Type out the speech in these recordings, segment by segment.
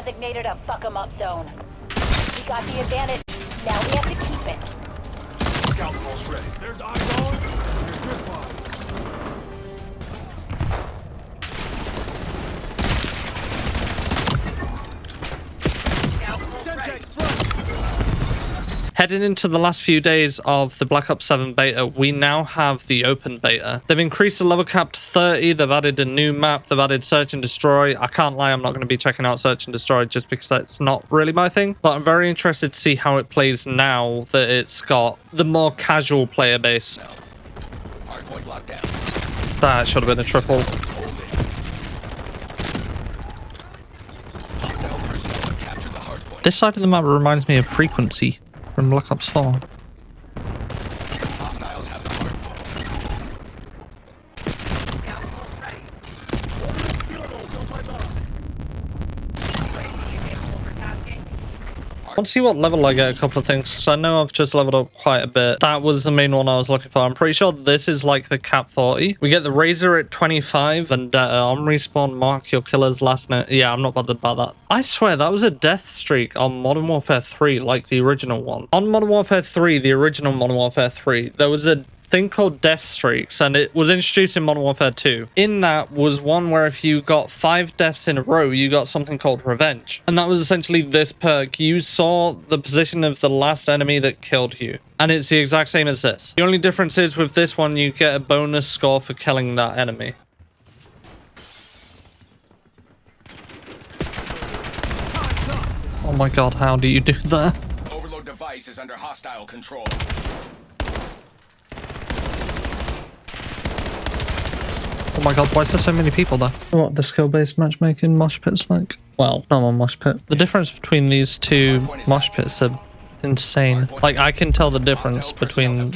designated a fuck 'em up zone. We got the advantage. Now we have to keep it. Scout pulse ready. There's eyes on. Here's this one. Heading into the last few days of the Black Ops 7 beta, we now have the open beta. They've increased the level cap to 30, they've added a new map, they've added Search and Destroy. I can't lie, I'm not going to be checking out Search and Destroy just because that's not really my thing. But I'm very interested to see how it plays now that it's got the more casual player base. Hardpoint locked down. That should have been a triple. Hostile personnel have captured the hardpoint. This side of the map reminds me of Frequency from Black Ops 4. Hostiles have the hardpoint. I want to see what level I get a couple of things, because I know I've just leveled up quite a bit. That was the main one I was looking for. I'm pretty sure this is like the cap 40. We get the Razor at 25, and on respawn, mark your killer's last note. Yeah, I'm not bothered by that. I swear, that was a death streak on Modern Warfare 3, like the original one. On Modern Warfare 3, the original Modern Warfare 3, there was a thing called death streaks, and it was introduced in Modern Warfare 2. In that was one where if you got 5 deaths in a row, you got something called revenge, and that was essentially this perk. You saw the position of the last enemy that killed you, and it's the exact same as this. The only difference is with this one you get a bonus score for killing that enemy. Oh my god, how do you do that? Overload device is under hostile control. Oh my god, why is there so many people there? What the skill-based matchmaking mosh pit's like? Well, normal mosh pit. The difference between these two mosh pits are insane. Like, I can tell the difference between...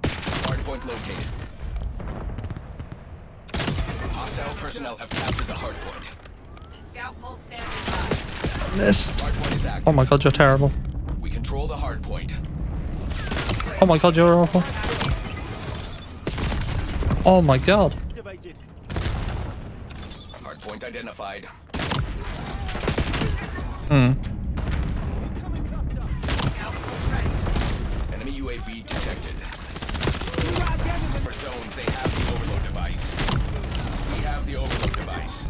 Hardpoint located. Hostile personnel have captured the hardpoint. Scout pulse standing by. this. Hardpoint is active. Oh my god, you're terrible. We control the hardpoint. Oh my god, you're awful. Oh my god. Hardpoint identified. Enemy UAV detected. For zones, they have the overload device. We have the overload device.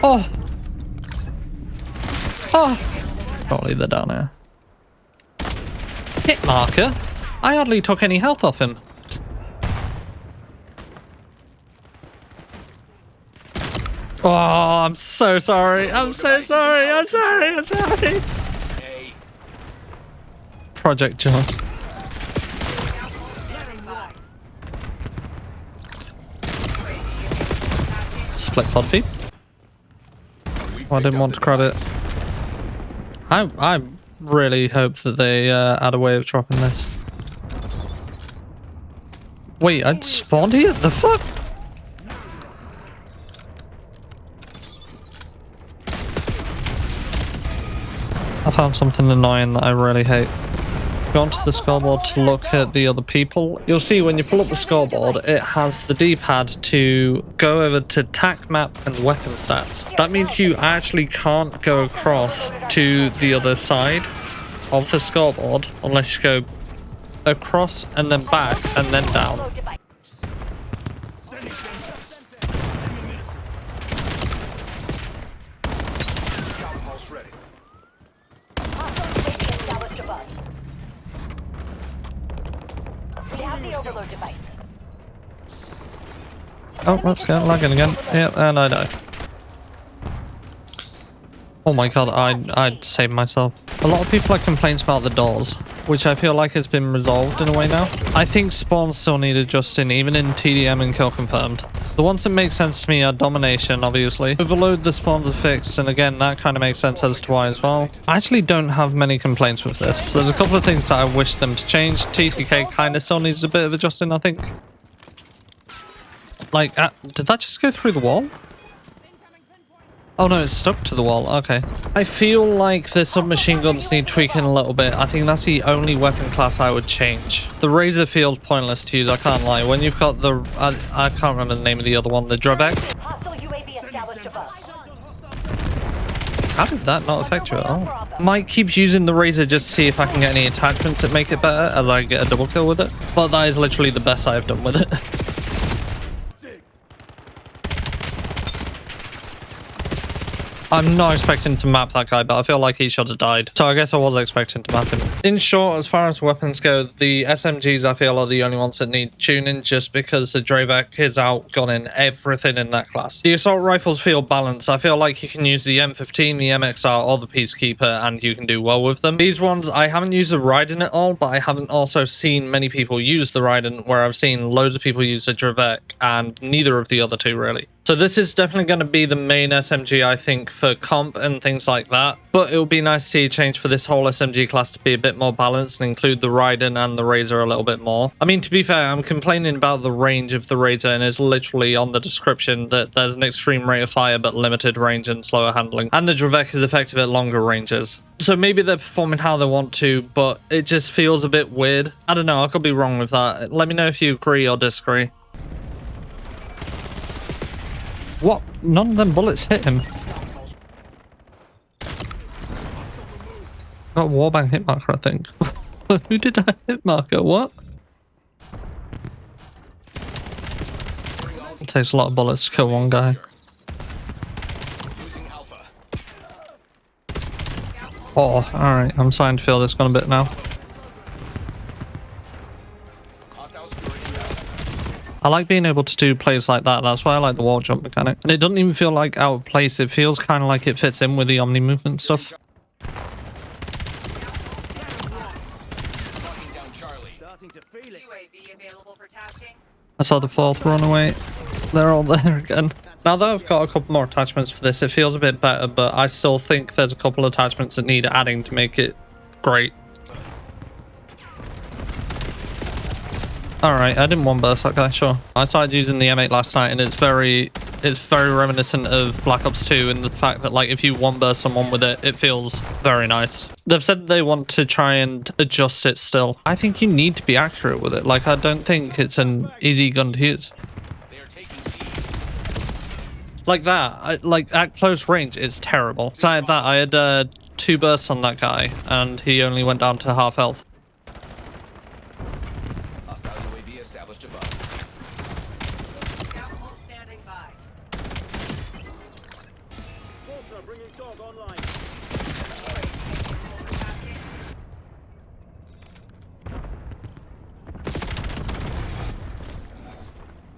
Oh. Oh. Don't leave that down here. Hit marker? I hardly took any health off him. Oh, I'm so sorry. I'm so sorry. I'm sorry. I'm sorry. A. Project John. Split quad feed. Oh, I didn't want to credit. I really hope that they add a way of dropping this. Wait, I spawned here? The fuck? I found something annoying that I really hate. Go onto the scoreboard to look at the other people. You'll see when you pull up the scoreboard, it has the D-pad to go over to tac map and weapon stats. That means you actually can't go across to the other side of the scoreboard unless you go across and then back and then down. Oh, let's go lagging again. Yep, and I die. Oh my god, I'd saved myself. A lot of people have complaints about the doors, which I feel like has been resolved in a way now. I think spawns still need adjusting, even in TDM and kill confirmed. The ones that make sense to me are domination, obviously. Overload, the spawns are fixed, and again, that kind of makes sense as to why as well. I actually don't have many complaints with this. There's a couple of things that I wish them to change. TTK kind of still needs a bit of adjusting, I think. Like, did that just go through the wall? Oh no, it's stuck to the wall. Okay. I feel like the submachine guns need tweaking a little bit. I think that's the only weapon class I would change. The Razor feels pointless to use, I can't lie. When you've got the... I can't remember the name of the other one. The Drevek. Hostile UAV established above. How did that not affect you at all? Might keep using the Razor just to see if I can get any attachments that make it better as I get a double kill with it. But that is literally the best I've done with it. I'm not expecting to map that guy, but I feel like he should have died. So I guess I was expecting to map him. In short, as far as weapons go, the SMGs I feel are the only ones that need tuning just because the Drevek is outgunning everything in that class. The assault rifles feel balanced. I feel like you can use the M15, the MXR, or the Peacekeeper, and you can do well with them. These ones, I haven't used the Raiden at all, but I haven't also seen many people use the Raiden, where I've seen loads of people use the Drevek, and neither of the other two really. So this is definitely going to be the main SMG, I think, for comp and things like that. But it would be nice to see a change for this whole SMG class to be a bit more balanced and include the Raiden and the Razor a little bit more. I mean, to be fair, I'm complaining about the range of the Razor, and it's literally on the description that there's an extreme rate of fire but limited range and slower handling. And the Drevek is effective at longer ranges. So maybe they're performing how they want to, but it just feels a bit weird. I don't know, I could be wrong with that. Let me know if you agree or disagree. What? None of them bullets hit him. Got a warbang hit marker, I think. Who did I hit marker? What? It takes a lot of bullets to kill one guy. Oh, alright. I'm starting to feel this gone a bit now. I like being able to do plays like that. That's why I like the wall jump mechanic. And it doesn't even feel like out of place. It feels kind of like it fits in with the Omni movement stuff. I saw the fourth runaway. They're all there again. Now that I've got a couple more attachments for this, it feels a bit better, but I still think there's a couple of attachments that need adding to make it great. Alright, I didn't one burst that guy, sure. I started using the M8 last night and it's very reminiscent of Black Ops 2 in the fact that like if you one burst someone with it, it feels very nice. They've said they want to try and adjust it still. I think you need to be accurate with it. Like I don't think it's an easy gun to use. Like that, like at close range, it's terrible. So I had that, I had 2 bursts on that guy and he only went down to half health.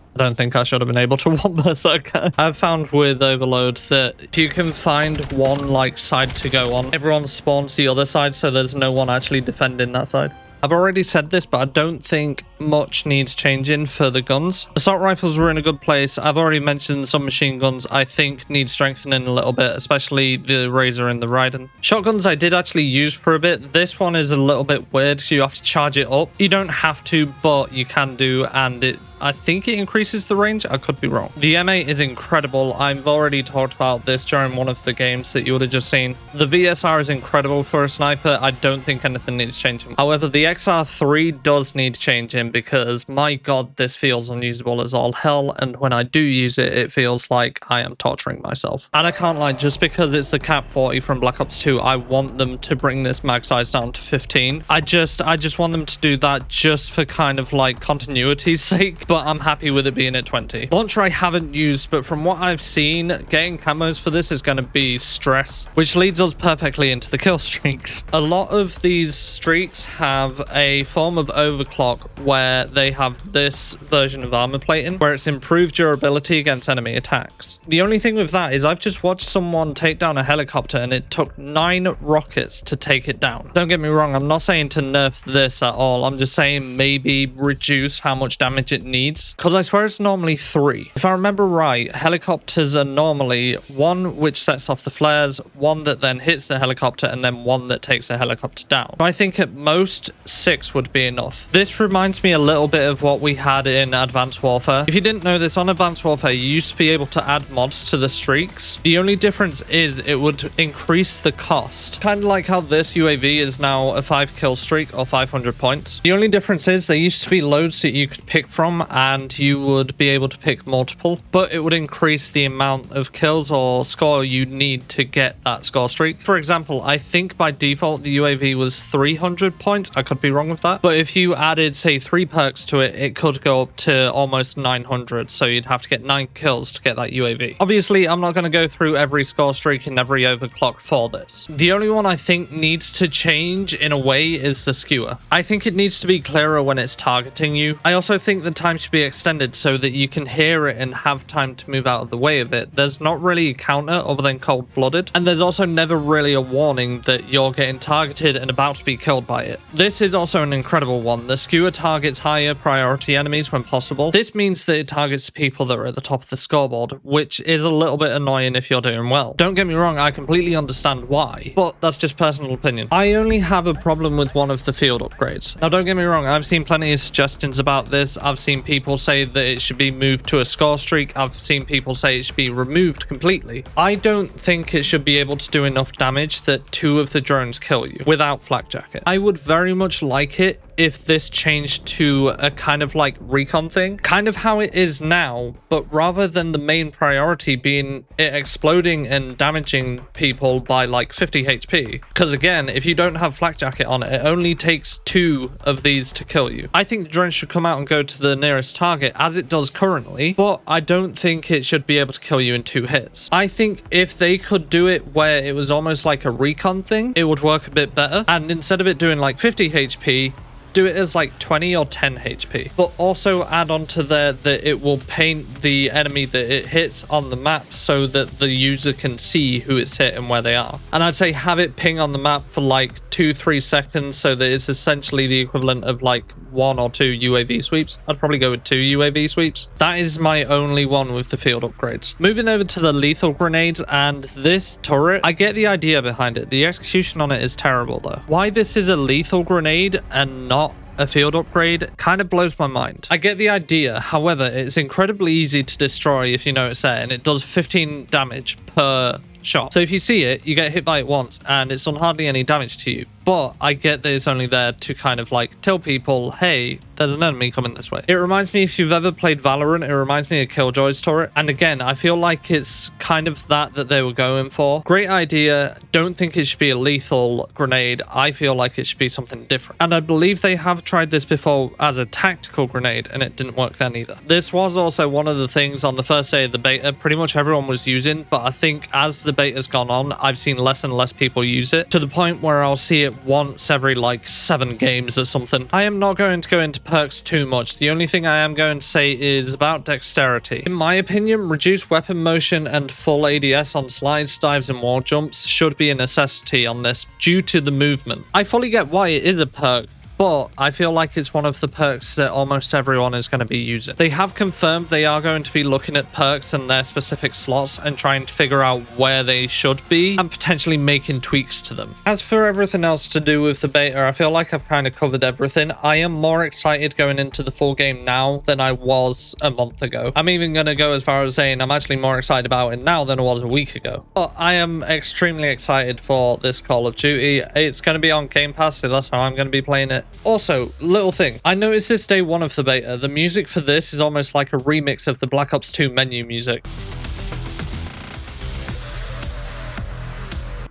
I don't think I should have been able to one burst that guy. I've found with Overload that if you can find one like side to go on, everyone spawns the other side so there's no one actually defending that side. I've already said this, but I don't think much needs changing for the guns. Assault rifles were in a good place. I've already mentioned some machine guns I think need strengthening a little bit, especially the Razor and the Raiden. Shotguns I did actually use for a bit. This one is a little bit weird, so you have to charge it up. You don't have to, but you can do, and I think it increases the range. I could be wrong. The M8 is incredible. I've already talked about this during one of the games that you would have just seen. The VSR is incredible for a sniper. I don't think anything needs changing. However, the RThree does need changing because my god, this feels unusable as all hell. And when I do use it, it feels like I am torturing myself. And I can't lie, just because it's the Cap 40 from Black Ops 2, I want them to bring this mag size down to 15. I just want them to do that just for kind of like continuity's sake. But I'm happy with it being at 20. Launcher I haven't used, but from what I've seen, getting camos for this is going to be stress, which leads us perfectly into the kill streaks. A lot of these streaks have a form of overclock where they have this version of armor plating, where it's improved durability against enemy attacks. The only thing with that is I've just watched someone take down a helicopter and it took 9 rockets to take it down. Don't get me wrong, I'm not saying to nerf this at all. I'm just saying maybe reduce how much damage it needs needs, because I swear it's normally 3. If I remember right, helicopters are normally 1 which sets off the flares, 1 that then hits the helicopter, and then 1 that takes the helicopter down. I think at most 6 would be enough. This reminds me a little bit of what we had in Advanced Warfare. If you didn't know this, on Advanced Warfare you used to be able to add mods to the streaks. The only difference is it would increase the cost, kind of like how this UAV is now a 5 kill streak or 500 points. The only difference is there used to be loads that you could pick from, and you would be able to pick multiple, but it would increase the amount of kills or score you need to get that score streak. For example, I think by default the UAV was 300 points. I could be wrong with that, but if you added say 3 perks to it, it could go up to almost 900, so you'd have to get 9 kills to get that UAV. Obviously, I'm not going to go through every score streak and every overclock for this. The only one I think needs to change in a way is the skewer. I think it needs to be clearer when it's targeting you. I also think the time should be extended so that you can hear it and have time to move out of the way of it. There's not really a counter other than cold-blooded, and there's also never really a warning that you're getting targeted and about to be killed by it. This is also an incredible one. The skewer targets higher priority enemies when possible. This means that it targets people that are at the top of the scoreboard, which is a little bit annoying if you're doing well. Don't get me wrong, I completely understand why, but that's just personal opinion. I only have a problem with one of the field upgrades. Now don't get me wrong, I've seen plenty of suggestions about this. I've seen people say that it should be moved to a score streak. I've seen people say it should be removed completely. I don't think it should be able to do enough damage that 2 of the drones kill you without flak jacket. I would very much like it if this changed to a kind of like recon thing, kind of how it is now, but rather than the main priority being it exploding and damaging people by like 50 HP. Because again, if you don't have flak jacket on it, it only takes 2 of these to kill you. I think the drone should come out and go to the nearest target as it does currently, but I don't think it should be able to kill you in 2 hits. I think if they could do it where it was almost like a recon thing, it would work a bit better. And instead of it doing like 50 HP, do it as like 20 or 10 HP, but also add on to there that it will paint the enemy that it hits on the map so that the user can see who it's hit and where they are. And I'd say have it ping on the map for like 2-3 seconds so that it's essentially the equivalent of like 1 or 2 UAV sweeps. I'd probably go with 2 UAV sweeps. That is my only one with the field upgrades. Moving over to the lethal grenades and this turret, I get the idea behind it. The execution on it is terrible though. Why this is a lethal grenade and not a field upgrade kind of blows my mind. I get the idea, however, it's incredibly easy to destroy if you know it's there, and it does 15 damage per shot. So if you see it, you get hit by it once and it's done hardly any damage to you. But I get that it's only there to kind of like tell people, hey, there's an enemy coming this way. It reminds me, if you've ever played Valorant, it reminds me of Killjoy's turret. And again, I feel like it's kind of that they were going for. Great idea. Don't think it should be a lethal grenade. I feel like it should be something different. And I believe they have tried this before as a tactical grenade and it didn't work then either. This was also one of the things on the first day of the beta pretty much everyone was using, but I think as the beta's gone on, I've seen less and less people use it, to the point where I'll see it once every like 7 games or something. I am not going to go into perks too much. The only thing I am going to say is about dexterity. In my opinion, reduced weapon motion and full ADS on slides, dives and wall jumps should be a necessity on this due to the movement. I fully get why it is a perk, but I feel like it's one of the perks that almost everyone is going to be using. They have confirmed they are going to be looking at perks and their specific slots and trying to figure out where they should be and potentially making tweaks to them. As for everything else to do with the beta, I feel like I've kind of covered everything. I am more excited going into the full game now than I was a month ago. I'm even going to go as far as saying I'm actually more excited about it now than I was a week ago. But I am extremely excited for this Call of Duty. It's going to be on Game Pass, so that's how I'm going to be playing it. Also, little thing, I noticed this day 1 of the beta, the music for this is almost like a remix of the Black Ops 2 menu music.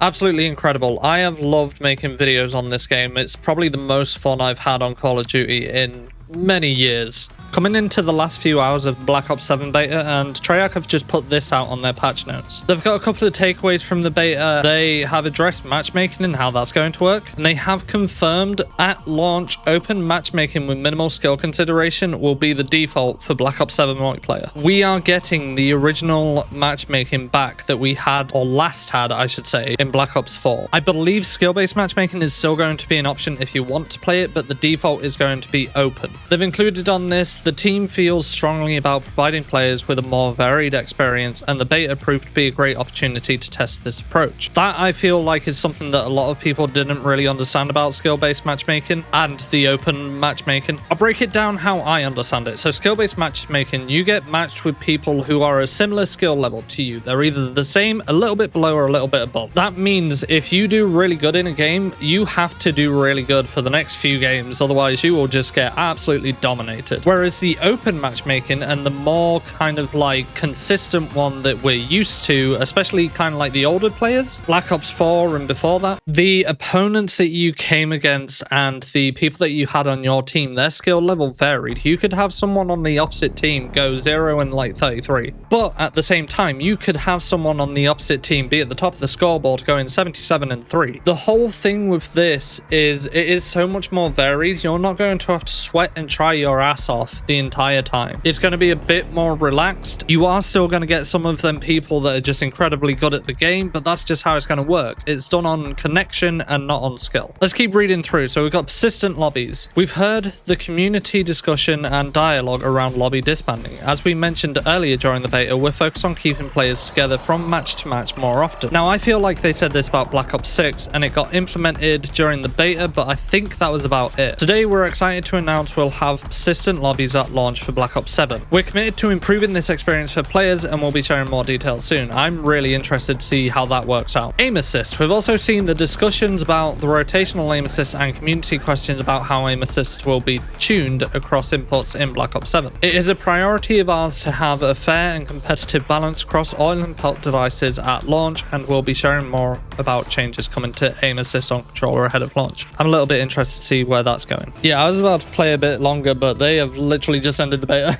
Absolutely incredible. I have loved making videos on this game. It's probably the most fun I've had on Call of Duty in many years. Coming into the last few hours of Black Ops 7 beta, and Treyarch have just put this out on their patch notes. They've got a couple of takeaways from the beta. They have addressed matchmaking and how that's going to work, and they have confirmed at launch open matchmaking with minimal skill consideration will be the default for Black Ops 7 multiplayer. We are getting the original matchmaking back that we had, or last had I should say, in Black Ops 4. I believe skill-based matchmaking is still going to be an option if you want to play it, but the default is going to be open. They've included on this The team feels strongly about providing players with a more varied experience, and the beta proved to be a great opportunity to test this approach. That I feel like is something that a lot of people didn't really understand about skill-based matchmaking and the open matchmaking. I'll break it down how I understand it. So skill-based matchmaking, you get matched with people who are a similar skill level to you. They're either the same, a little bit below, or a little bit above. That means if you do really good in a game, you have to do really good for the next few games, otherwise you will just get absolutely dominated. Whereas the open matchmaking and the more kind of like consistent one that we're used to, especially kind of like the older players, Black Ops 4 and before that, the opponents that you came against and the people that you had on your team, their skill level varied. You could have someone on the opposite team go 0 and like 33, but at the same time you could have someone on the opposite team be at the top of the scoreboard going 77 and 3. The whole thing with this is it is so much more varied. You're not going to have to sweat and try your ass off the entire time. It's going to be a bit more relaxed. You are still going to get some of them people that are just incredibly good at the game, but that's just how it's going to work. It's done on connection and not on skill. Let's keep reading through. So we've got persistent lobbies. We've heard the community discussion and dialogue around lobby disbanding. As we mentioned earlier during the beta, we're focused on keeping players together from match to match more often. Now, I feel like they said this about Black Ops 6 and it got implemented during the beta, but I think that was about it. Today, we're excited to announce we'll have persistent lobbies at launch for Black Ops 7. We're committed to improving this experience for players and we'll be sharing more details soon. I'm really interested to see how that works out. Aim assist. We've also seen the discussions about the rotational aim assist and community questions about how aim assist will be tuned across inputs in Black Ops 7. It is a priority of ours to have a fair and competitive balance across all input devices at launch, and we'll be sharing more about changes coming to aim assist on controller ahead of launch. I'm a little bit interested to see where that's going. Yeah, I was about to play a bit longer, but they have literally just ended the beta.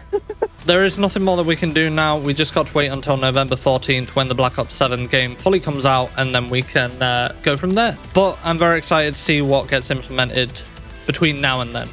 There is nothing more that we can do now. We just got to wait until November 14th when the Black Ops 7 game fully comes out, and then we can go from there. But I'm very excited to see what gets implemented between now and then.